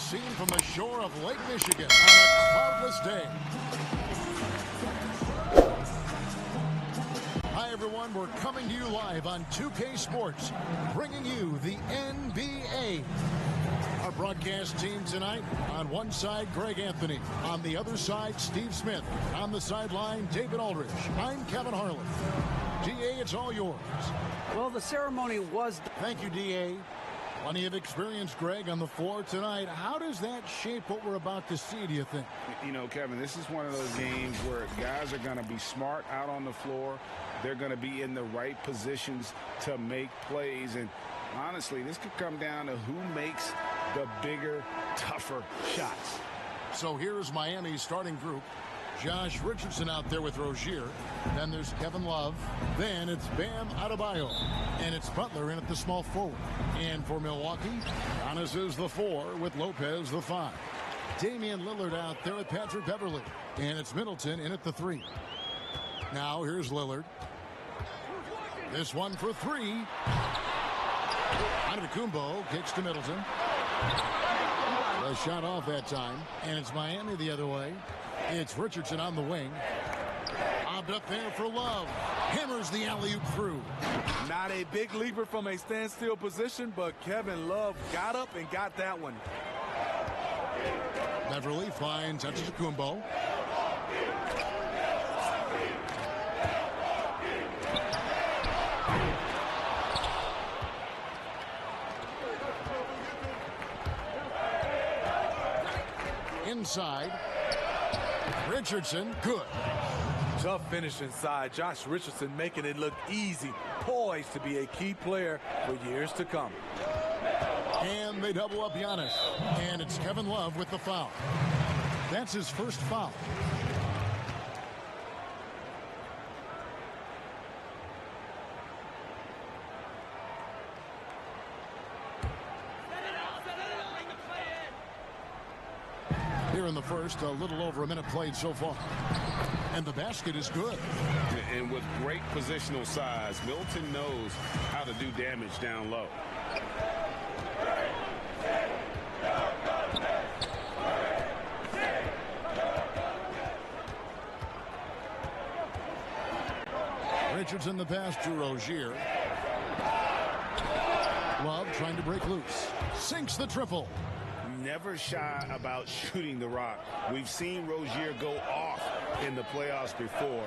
seen from the shore of Lake Michigan on a cloudless day. Hi, everyone. We're coming to you live on 2K Sports, bringing you the NBA. Our broadcast team tonight, on one side, Greg Anthony. On the other side, Steve Smith. On the sideline, David Aldridge. I'm Kevin Harlan. DA, it's all yours. Well, the ceremony was... Thank you, DA. Plenty of experience, Greg, on the floor tonight. How does that shape what we're about to see, do you think? You know, Kevin, this is one of those games where guys are going to be smart out on the floor. They're going to be in the right positions to make plays. And honestly, this could come down to who makes the bigger, tougher shots. So here's Miami's starting group. Josh Richardson out there with Rozier. Then there's Kevin Love. Then it's Bam Adebayo. And it's Butler in at the small forward. And for Milwaukee, Giannis is the 4 with Lopez the 5. Damian Lillard out there with Patrick Beverley. And it's Middleton in at the 3. Now here's Lillard. This one for 3. Antetokounmpo kicks to Middleton. The shot off that time. And it's Miami the other way. It's Richardson on the wing. Bobbed up there for Love. Hammers the alley-oop through. Not a big leaper from a standstill position, but Kevin Love got up and got that one. Beverly finds Antetokounmpo. Inside. Richardson, good. Tough finish inside. Josh Richardson making it look easy. Poised to be a key player for years to come. And they double up Giannis. And it's Kevin Love with the foul. That's his first foul. Here in the first, a little over a minute played so far. And the basket is good. And with great positional size, Milton knows how to do damage down low. Richardson the pass to Rozier. Love trying to break loose. Sinks the triple. Never shy about shooting the rock. We've seen Rozier go off in the playoffs before.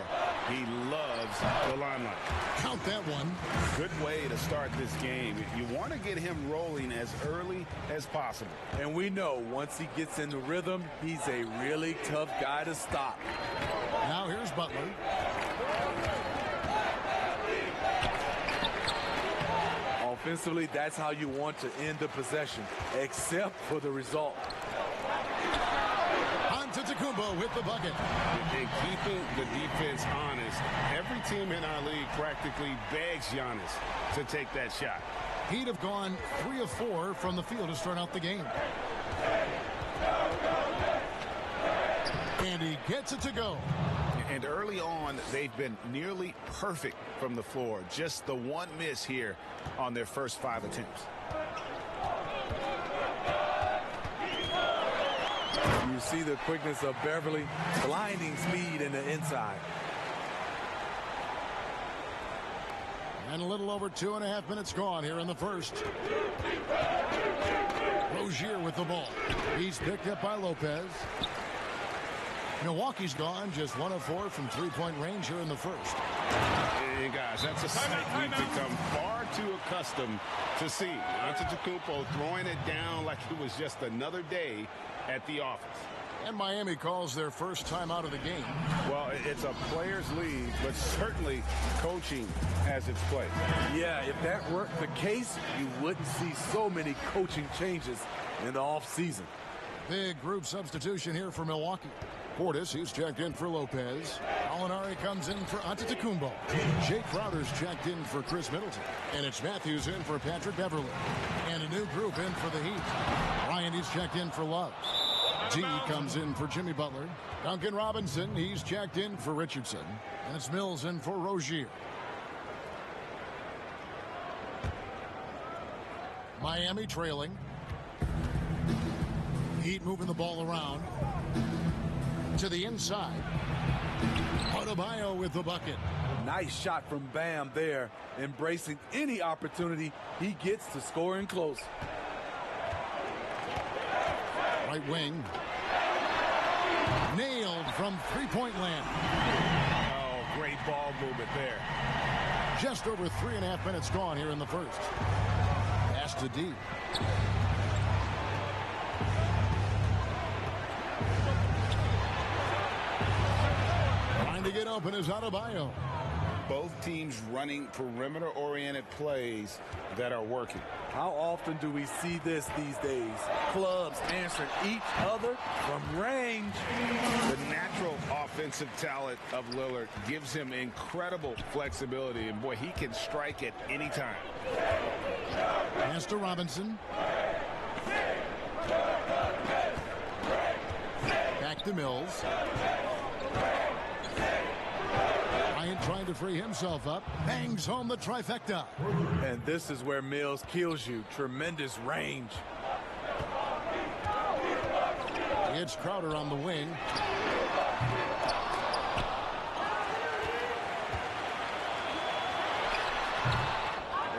He loves the limelight. Count that one. Good way to start this game. You want to get him rolling as early as possible. And we know once he gets in the rhythm, he's a really tough guy to stop. Now here's Butler. Offensively, that's how you want to end the possession, except for the result. Antetokounmpo with the bucket. And keeping the defense honest, every team in our league practically begs Giannis to take that shot. He'd have gone 3 of 4 from the field to start out the game. And he gets it to go. And early on, they've been nearly perfect from the floor. Just the one miss here on their first 5 attempts. You see the quickness of Beverly, blinding speed in the inside. And a little over 2.5 minutes gone here in the first. Rozier with the ball. He's picked up by Lopez. Milwaukee's gone just 1 of 4 from 3-point range here in the first. And guys, that's a sight we've become far too accustomed to see. Antetokounmpo throwing it down like it was just another day at the office. And Miami calls their first time out of the game. Well, it's a players' league, but certainly coaching has its place. Yeah, if that weren't the case, you wouldn't see so many coaching changes in the offseason. Big group substitution here for Milwaukee. Portis, he's checked in for Lopez. Alinari comes in for Antetokounmpo. Jake Crowder's checked in for Chris Middleton. And it's Matthews in for Patrick Beverley. And a new group in for the Heat. Ryan, he's checked in for Love. G comes in for Jimmy Butler. Duncan Robinson, he's checked in for Richardson. And it's Mills in for Rozier. Miami trailing. Heat moving the ball around to the inside. Adebayo with the bucket. Nice shot from Bam there, embracing any opportunity he gets to score in close. Right wing. Nailed from three-point land. Oh, great ball movement there. Just over 3.5 minutes gone here in the first. Pass to D. Trying to get open is Adebayo. Both teams running perimeter-oriented plays that are working. How often do we see this these days? Clubs answering each other from range. The natural offensive talent of Lillard gives him incredible flexibility, and boy, he can strike at any time. Pass to Robinson. Back to Mills. Bryant trying to free himself up. Bangs home the trifecta. And this is where Mills kills you. Tremendous range. It's Crowder on the wing.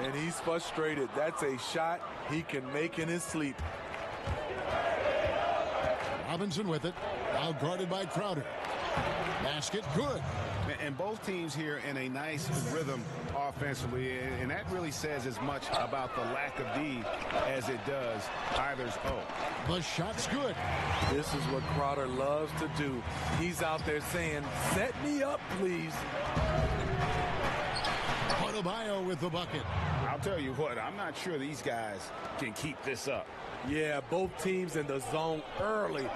And he's frustrated. That's a shot he can make in his sleep. Robinson with it. Now guarded by Crowder. Basket good. And both teams here in a nice rhythm offensively, and that really says as much about the lack of D as it does either's O. The shot's good. This is what Crowder loves to do. He's out there saying, set me up, please. Adebayo with the bucket. I'll tell you what, I'm not sure these guys can keep this up. Yeah, both teams in the zone early.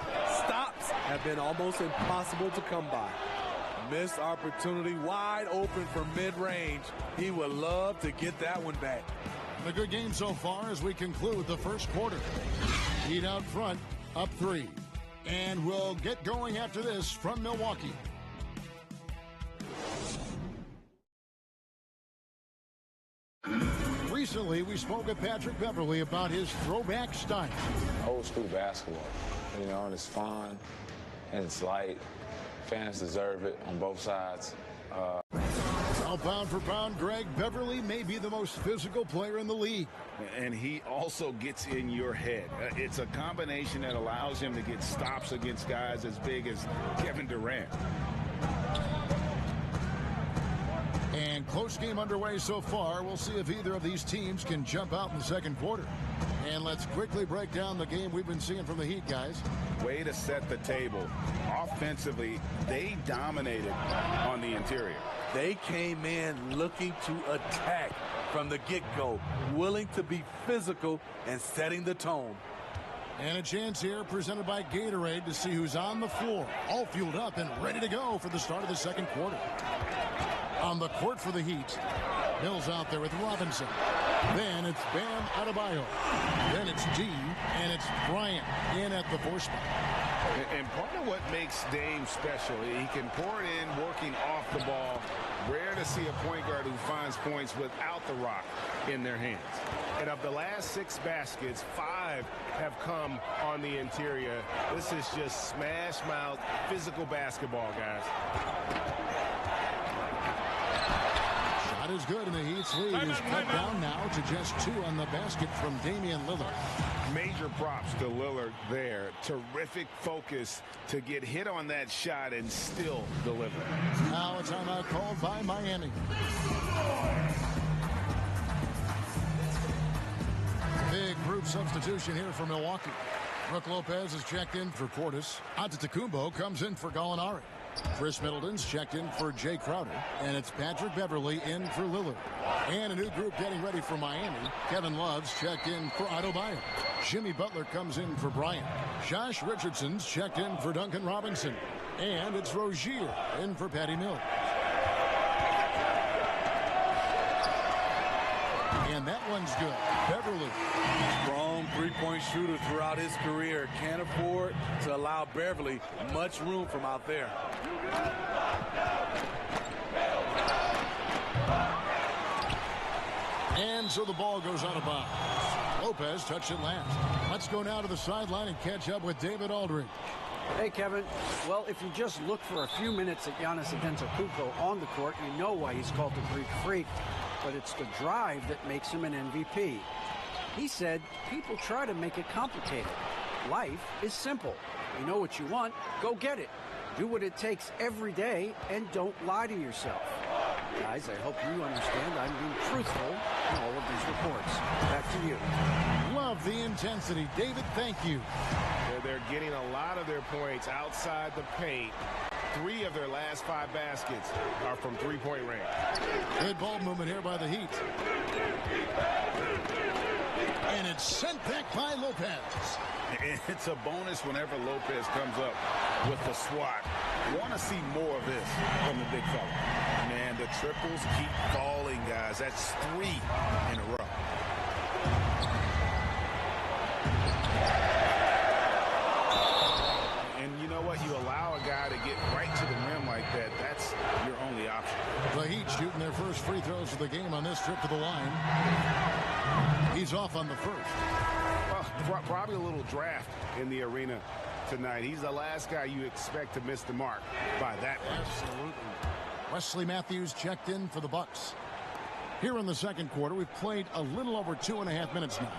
Stops have been almost impossible to come by. Missed opportunity, wide open for mid-range. He would love to get that one back. A good game so far as we conclude the first quarter. Heat out front, up 3. And we'll get going after this from Milwaukee. Recently, we spoke with Patrick Beverley about his throwback style. Old school basketball, you know, and it's fun and it's light. Fans deserve it on both sides. Now, pound for pound, Greg, Beverley may be the most physical player in the league. And he also gets in your head. It's a combination that allows him to get stops against guys as big as Kevin Durant. And close game underway so far. We'll see if either of these teams can jump out in the second quarter. And let's quickly break down the game we've been seeing from the Heat, guys. Way to set the table. Offensively, they dominated on the interior. They came in looking to attack from the get-go, willing to be physical and setting the tone. And a chance here presented by Gatorade to see who's on the floor, all fueled up and ready to go for the start of the second quarter. On the court for the Heat, Mills out there with Robinson. Then it's Bam Adebayo. Then it's D, and it's Bryant in at the 4 spot. And part of what makes Dame special, he can pour it in working off the ball. Rare to see a point guard who finds points without the rock in their hands. And of the last 6 baskets, 5 have come on the interior. This is just smash mouth physical basketball, guys. Shot is good, and the Heat's lead is cut down now to just 2 on the basket from Damian Lillard. Major props to Lillard there. Terrific focus to get hit on that shot and still deliver. Now a timeout called by Miami. Big group substitution here for Milwaukee. Brook Lopez is checked in for Portis. Antetokounmpo comes in for Gallinari. Chris Middleton's checked in for Jay Crowder. And it's Patrick Beverley in for Lillard. And a new group getting ready for Miami. Kevin Love's checked in for Adebayo. Jimmy Butler comes in for Bryant. Josh Richardson's checked in for Duncan Robinson. And it's Rozier in for Patty Mills. And that one's good. Beverley. Strong three-point shooter throughout his career. Can't afford to allow Beverley much room from out there. And so the ball goes out of bounds. Lopez touched it last. Let's go now to the sideline and catch up with David Aldridge. Hey, Kevin. Well, if you just look for a few minutes at Giannis Antetokounmpo on the court, you know why he's called the Greek Freak. But it's the drive that makes him an MVP. He said, people try to make it complicated. Life is simple. You know what you want, go get it. Do what it takes every day, and don't lie to yourself. Guys, I hope you understand I'm being truthful in all of these reports. Back to you. Love the intensity. David, thank you. They're getting a lot of their points outside the paint. 3 of their last 5 baskets are from three-point range. Good ball movement here by the Heat. And it's sent back by Lopez. It's a bonus whenever Lopez comes up with the swat. Want to see more of this from the big fella. Man, the triples keep falling, guys. That's 3 in a row. And you know what? You allow a guy to get right to the rim like that. That's your only option. The Heat shooting their first free throws of the game on this trip to the line. He's off on the first. Well, probably a little draft in the arena tonight. He's the last guy you expect to miss the mark by that much. Absolutely. Wesley Matthews checked in for the Bucks. Here in the second quarter, we've played a little over 2.5 minutes now.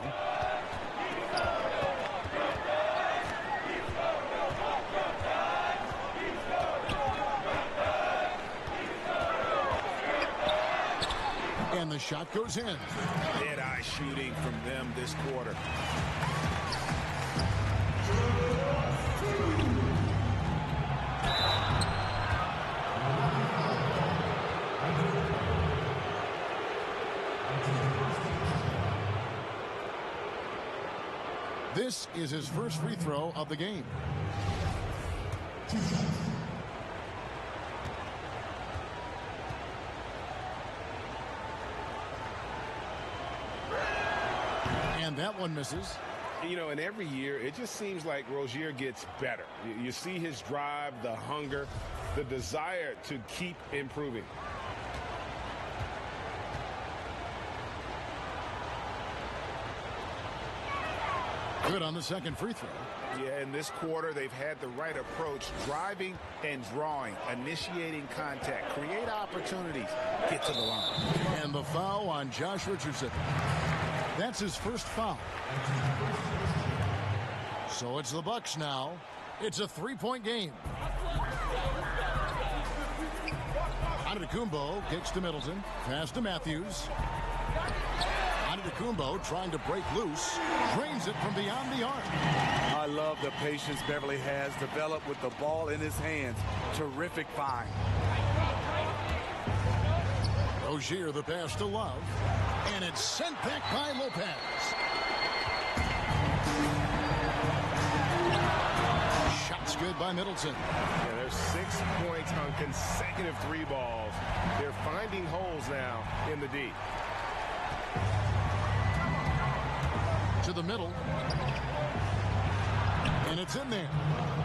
And the shot goes in. Dead-eye shooting from them this quarter. This is his first free throw of the game. And that one misses. You know, and every year, it just seems like Rozier gets better. You see his drive, the hunger, the desire to keep improving. Good on the second free throw. Yeah, in this quarter, they've had the right approach, driving and drawing, initiating contact, create opportunities, get to the line. And the foul on Josh Richardson. That's his first foul. So it's the Bucks now. It's a 3-point game. Antetokounmpo kicks to Middleton. Pass to Matthews. Antetokounmpo trying to break loose. Drains it from beyond the arc. I love the patience Beverly has developed with the ball in his hands. Terrific find. Rozier the pass to Love. And it's sent back by Lopez. Shots good by Middleton. Yeah, there's 6 points on consecutive 3 balls. They're finding holes now in the D. To the middle. And it's in there.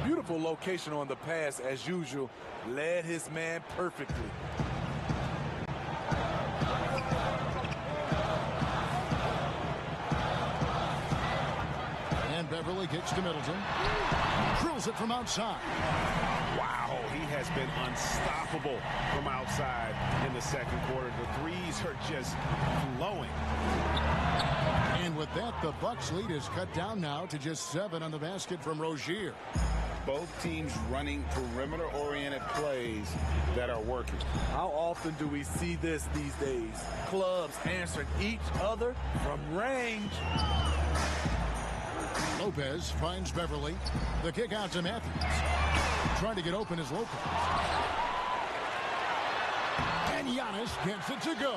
Beautiful location on the pass as usual. Led his man perfectly. And Beverly kicks to Middleton. Drills it from outside. Wow, he has been unstoppable from outside in the second quarter. The threes are just flowing. And with that, the Bucks lead is cut down now to just 7 on the basket from Rozier. Both teams running perimeter-oriented plays that are working. How often do we see this these days? Clubs answering each other from range. Lopez finds Beverly. The kick out to Matthews. Trying to get open is Lopez. And Giannis gets it to go.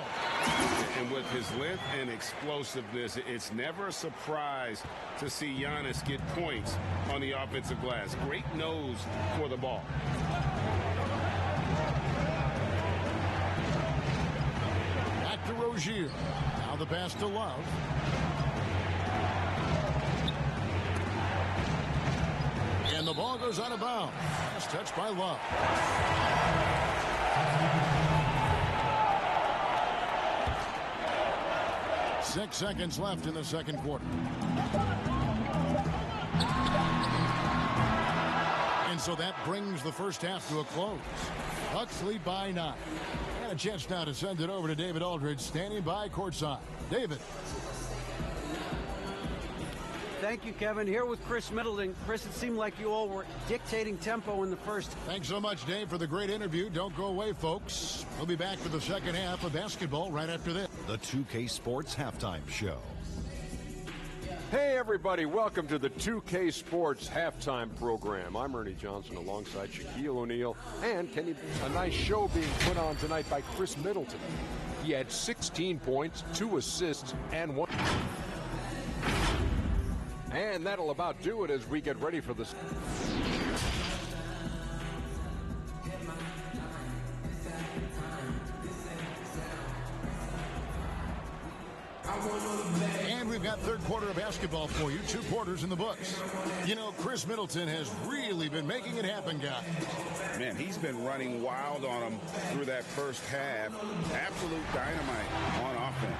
And with his length and explosiveness, it's never a surprise to see Giannis get points on the offensive glass. Great nose for the ball. Back to Rozier. Now the pass to Love. And the ball goes out of bounds. Last touch by Love. 6 seconds left in the second quarter. And so that brings the first half to a close. Bucks lead by 9. And a chance now to send it over to David Aldridge, standing by courtside. David. Thank you, Kevin. Here with Chris Middleton. Chris, it seemed like you all were dictating tempo in the first. Thanks so much, Dave, for the great interview. Don't go away, folks. We'll be back for the second half of basketball right after this. The 2K Sports Halftime Show. Hey, everybody. Welcome to the 2K Sports Halftime Program. I'm Ernie Johnson alongside Shaquille O'Neal. And a nice show being put on tonight by Chris Middleton. He had 16 points, 2 assists, and 1. And that'll about do it as we get ready for this. And we've got third quarter of basketball for you. 2 quarters in the books. You know, Chris Middleton has really been making it happen, guys. Man, he's been running wild on them through that first half. Absolute dynamite on offense.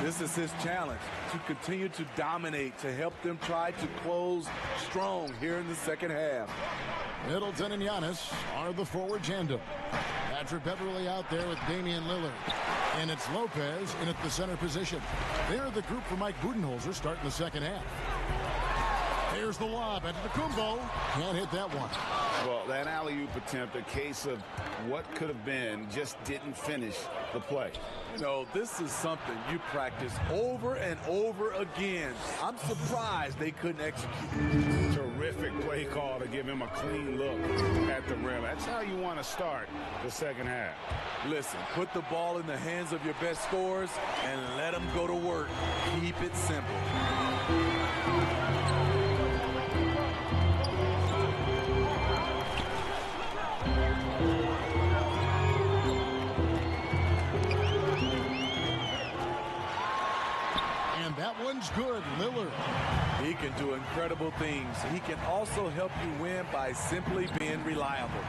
This is his challenge, to continue to dominate, to help them try to close strong here in the second half. Middleton and Giannis are the forward tandem. Patrick Beverley out there with Damian Lillard. And it's Lopez in at the center position. They're the group for Mike Budenholzer starting the second half. There's the lob at Kumbo. Can't hit that one. Well, that alley-oop attempt, a case of what could have been, just didn't finish the play. You know, this is something you practice over and over again. I'm surprised they couldn't execute. Terrific play call to give him a clean look at the rim. That's how you want to start the second half. Listen, put the ball in the hands of your best scorers and let them go to work. Keep it simple. That one's good. Lillard. He can do incredible things. He can also help you win by simply being reliable.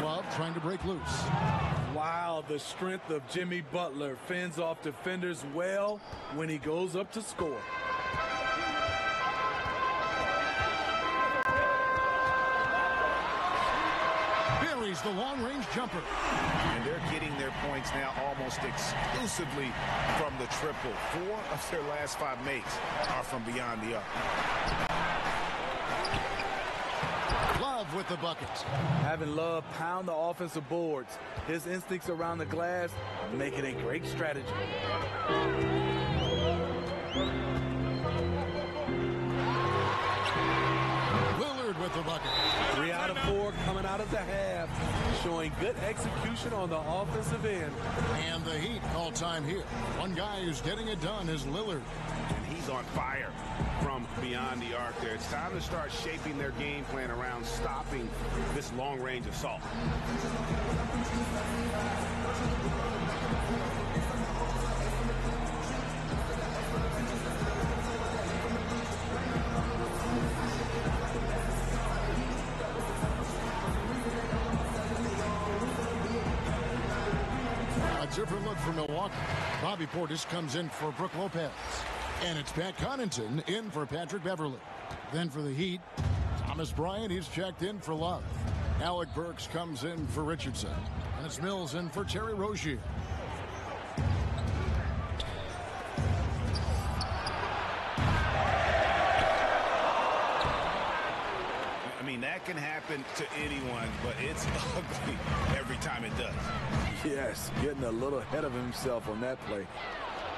Love trying to break loose. Wow, the strength of Jimmy Butler fends off defenders well when he goes up to score. The long-range jumper. And they're getting their points now almost exclusively from the triple. 4 of their last 5 makes are from beyond the arc. Love with the bucket. Having Love pound the offensive boards. His instincts around the glass make it a great strategy. With the bucket. 3 out of 4 coming out of the half, showing good execution on the offensive end. And the Heat call time here. One guy who's getting it done is Lillard. And he's on fire from beyond the arc there. It's time to start shaping their game plan around stopping this long-range assault. Different look for Milwaukee. Bobby Portis comes in for Brook Lopez. And it's Pat Connaughton in for Patrick Beverley. Then for the Heat, Thomas Bryant, he's checked in for Love. Alec Burks comes in for Richardson. And it's Mills in for Terry Rozier. I mean, that can happen to anyone, but it's ugly every time it does. Yes, getting a little ahead of himself on that play.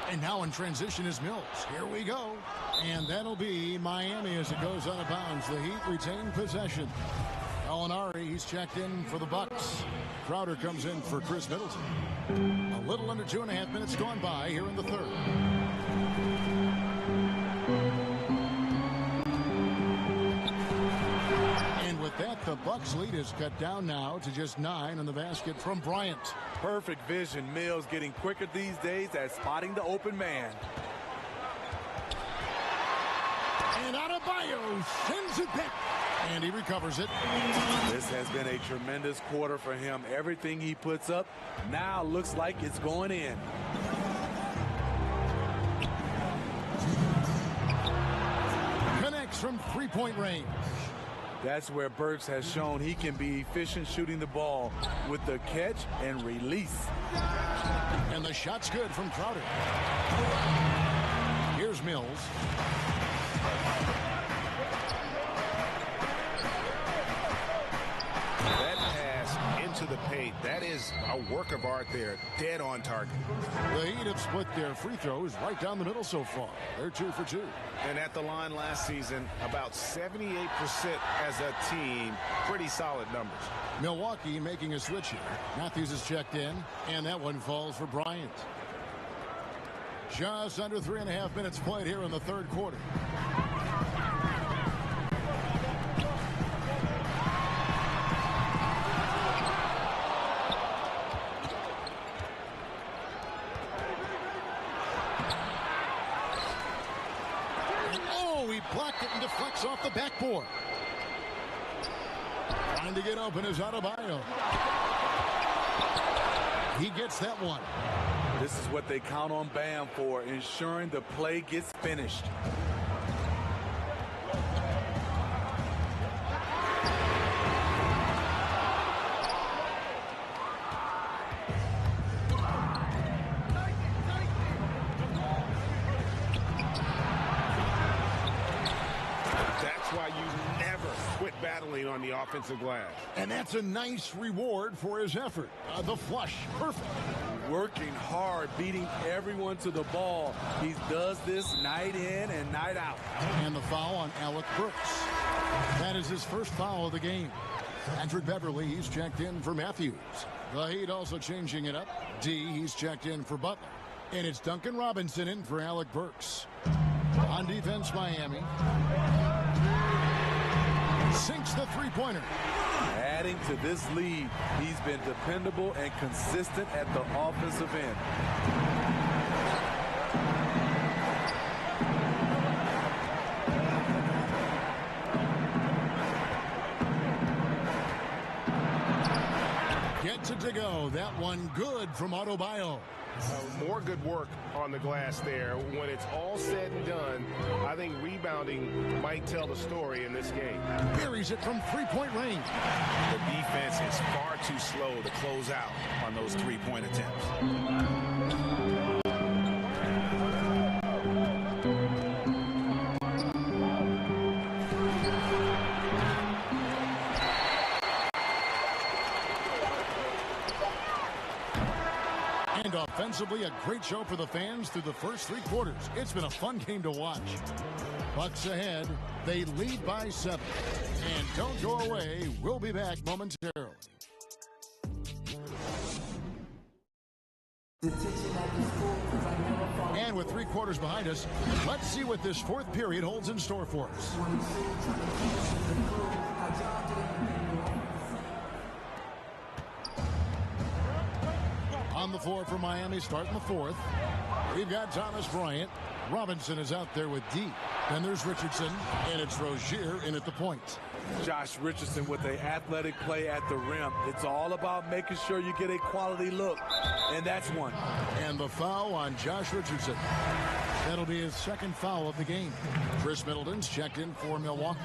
And now in transition is Mills. Here we go. And that'll be Miami as it goes out of bounds. The Heat retain possession. Gallinari, he's checked in for the Bucks. Crowder comes in for Chris Middleton. A little under 2.5 minutes gone by here in the third. And with that, the Bucks lead is cut down now to just 9 on the basket from Bryant. Perfect vision. Mills getting quicker these days at spotting the open man. And Adebayo sends it back. And he recovers it. This has been a tremendous quarter for him. Everything he puts up now looks like it's going in. Connects from three-point range. That's where Burks has shown he can be efficient shooting the ball with the catch and release. And the shot's good from Crowder. Here's Mills. That pass into the paint, that is a work of art there. Dead on target. The Heat have split their free throws right down the middle so far. They're 2 for 2. And at the line last season, about 78% as a team. Pretty solid numbers. Milwaukee making a switch here. Matthews is checked in, and that one falls for Bryant. Just under 3.5 minutes played here in the third quarter. Blocked it and deflects off the backboard. Trying to get open is Adebayo. He gets that one. This is what they count on Bam for, ensuring the play gets finished. On the offensive glass. And that's a nice reward for his effort. The flush, perfect. Working hard, beating everyone to the ball. He does this night in and night out. And the foul on Alec Brooks. That is his first foul of the game. Patrick Beverly, he's checked in for Matthews. The Heat also changing it up. D, he's checked in for Butler. And it's Duncan Robinson in for Alec Burks. On defense, Miami sinks the three-pointer. Adding to this lead, he's been dependable and consistent at the offensive end. Gets it to go. That one good from Adebayo. More good work on the glass there. When it's all said and done, I think rebounding might tell the story in this game. Buries it from three-point range. The defense is far too slow to close out on those three-point attempts. Offensively, a great show for the fans through the first three quarters. It's been a fun game to watch. Bucks ahead. They lead by 7. And don't go away. We'll be back momentarily. And with 3 quarters behind us, let's see what this fourth period holds in store for us. On the floor for Miami, starting the fourth. We've got Thomas Bryant. Robinson is out there with D. Then there's Richardson, and it's Rozier in at the point. Josh Richardson with the athletic play at the rim. It's all about making sure you get a quality look, and that's one. And the foul on Josh Richardson. That'll be his second foul of the game. Chris Middleton's checked in for Milwaukee.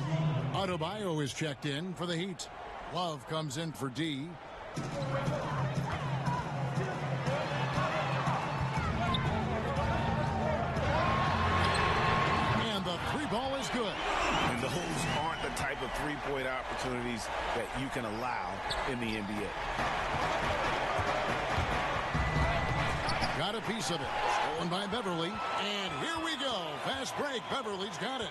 Adebayo is checked in for the Heat. Love comes in for D. Ball is good. And those aren't the type of three-point opportunities that you can allow in the NBA. Got a piece of it. Stolen by Beverly. And here we go. Fast break. Beverly's got it.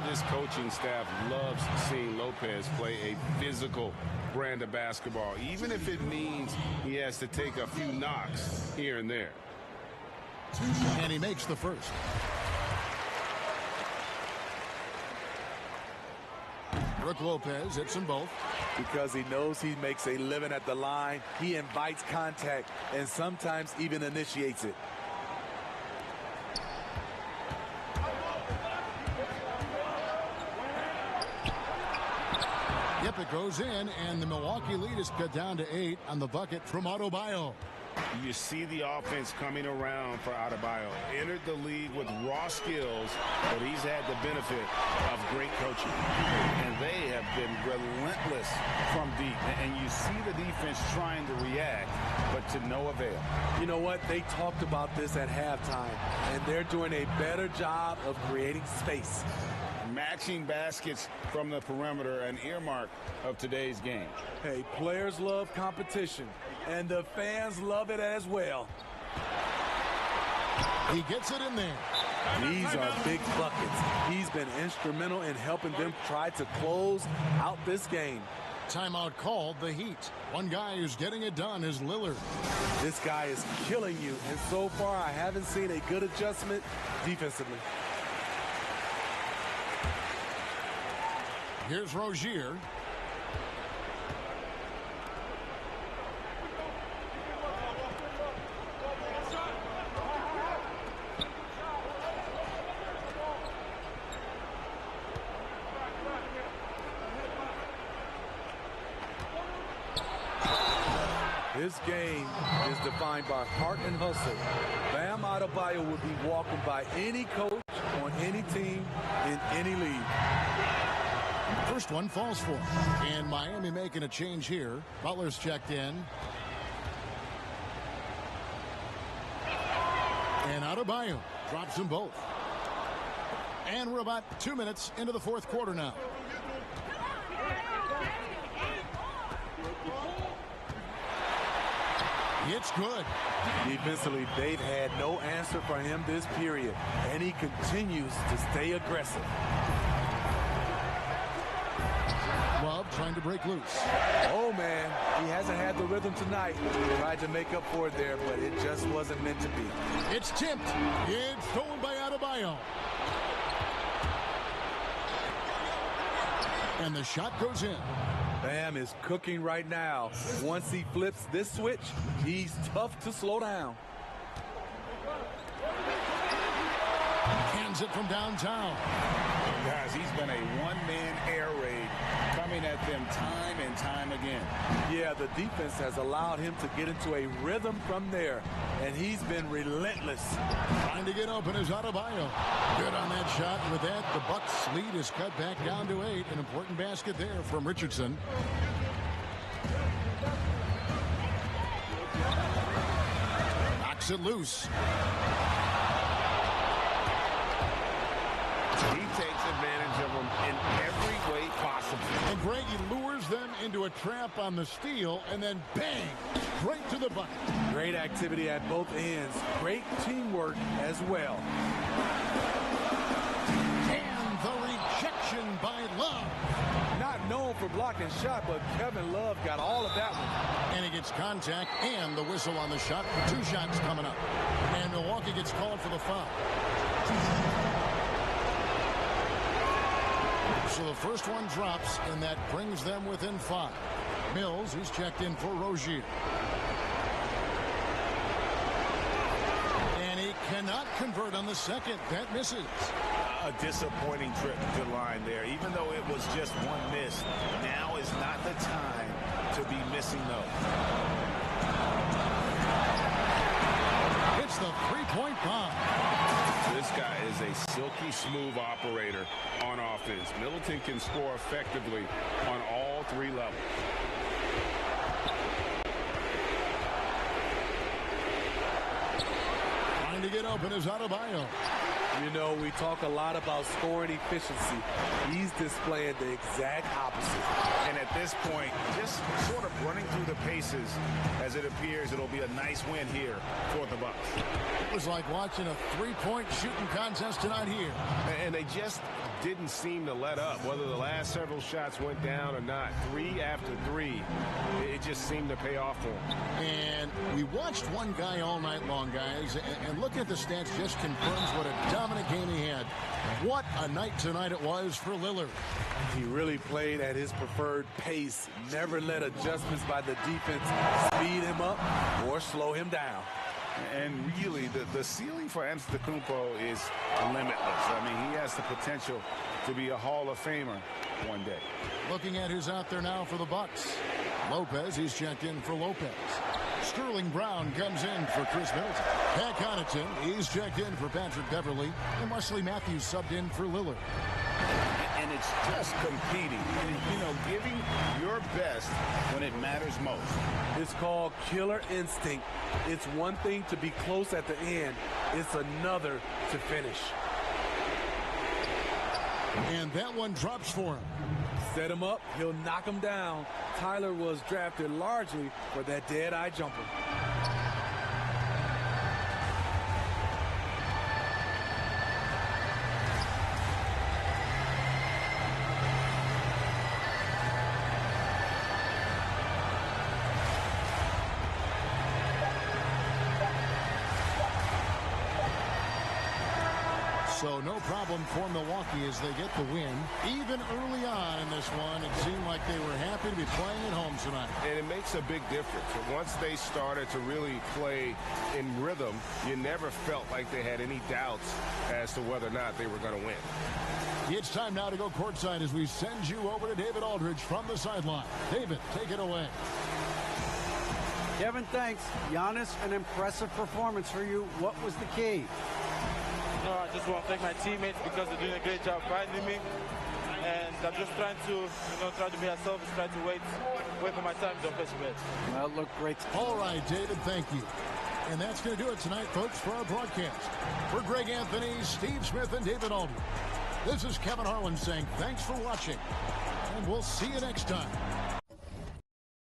This coaching staff loves seeing Lopez play a physical brand of basketball, even if it means he has to take a few knocks here and there. And he makes the first. Brooke Lopez hits them both. Because he knows he makes a living at the line, he invites contact and sometimes even initiates it. Yep, it goes in, and the Milwaukee lead is cut down to 8 on the bucket from Adebayo. You see the offense coming around for Adebayo. Entered the league with raw skills, but he's had the benefit of great coaching. And they have been relentless from deep. And you see the defense trying to react, but to no avail. You know what? They talked about this at halftime, and they're doing a better job of creating space. Matching baskets from the perimeter, an earmark of today's game. Hey, players love competition, and the fans love it as well. He gets it in there. These are big buckets. He's been instrumental in helping them try to close out this game. Timeout called, the Heat. One guy who's getting it done is Lillard. This guy is killing you, and so far I haven't seen a good adjustment defensively. Here's Rozier. This game is defined by heart and hustle. Bam Adebayo would be walking by any coach on any team in any league. First one falls for him. And Miami making a change here. Butler's checked in. And Adebayo drops them both. And we're about 2 minutes into the fourth quarter now. It's good. Defensively, they've had no answer for him this period, and he continues to stay aggressive. Love trying to break loose. Oh, man, he hasn't had the rhythm tonight. He tried to make up for it there, but it just wasn't meant to be. It's tipped. It's stolen by Adebayo. And the shot goes in. Bam is cooking right now. Once he flips this switch, he's tough to slow down. Cans it from downtown. Guys, he's been a one-man air raid coming at them time and time again. Yeah, the defense has allowed him to get into a rhythm from there, and he's been relentless. Trying to get open is Adebayo. Good on that shot. With that, the Bucks lead is cut back down to 8. An important basket there from Richardson. Knocks it loose. He takes advantage of them in every way possible. And Greg, he lures them into a trap on the steal, and then bang, right to the bucket. Great activity at both ends. Great teamwork as well. And the rejection by Love. Not known for blocking shot, but Kevin Love got all of that one. And he gets contact and the whistle on the shot. 2 shots coming up. And Milwaukee gets called for the foul. So the first one drops, and that brings them within 5. Mills, who's checked in for Rozier. And he cannot convert on the second. That misses. A disappointing trip to the line there. Even though it was just one miss, now is not the time to be missing those. It's the three-point bomb. This guy is a silky smooth operator on offense. Middleton can score effectively on all 3 levels. Trying to get open is Adebayo. You know, we talk a lot about scoring efficiency. He's displaying the exact opposite. And at this point, just sort of running through the paces as it appears it'll be a nice win here for the Bucks. It was like watching a three-point shooting contest tonight here. And they just didn't seem to let up, whether the last several shots went down or not. 3 after 3. It it just seemed to pay off for him. And we watched one guy all night long, guys, and looking at the stats just confirms what a dominant game he had. What a night tonight it was for Lillard. He really played at his preferred pace, never let adjustments by the defense speed him up or slow him down. And really, the ceiling for Antetokounmpo is limitless. I mean, he has the potential to be a Hall of Famer one day. Looking at who's out there now for the Bucks. Lopez, he's checked in for Lopez. Sterling Brown comes in for Chris Middleton. Pat Connaughton, he's checked in for Patrick Beverley. And Wesley Matthews subbed in for Lillard. And it's just competing, giving your best when it matters most. It's called killer instinct. It's one thing to be close at the end. It's another to finish. And that one drops for him. Set him up, he'll knock him down. Tyler was drafted largely for that dead-eye jumper. So no problem for Milwaukee as they get the win. Even early on in this one, it seemed like they were happy to be playing at home tonight. And it makes a big difference. Once they started to really play in rhythm, you never felt like they had any doubts as to whether or not they were going to win. It's time now to go courtside as we send you over to David Aldridge from the sideline. David, take it away. Kevin, thanks. Giannis, an impressive performance for you. What was the key? I just want to thank my teammates because they're doing a great job finding me. And I'm just trying to, try to be myself, try to wait for my time to offensive bed. Well, it looked great. All right, David, thank you. And that's going to do it tonight, folks, for our broadcast. For Greg Anthony, Steve Smith, and David Aldridge, this is Kevin Harlan saying thanks for watching. And we'll see you next time.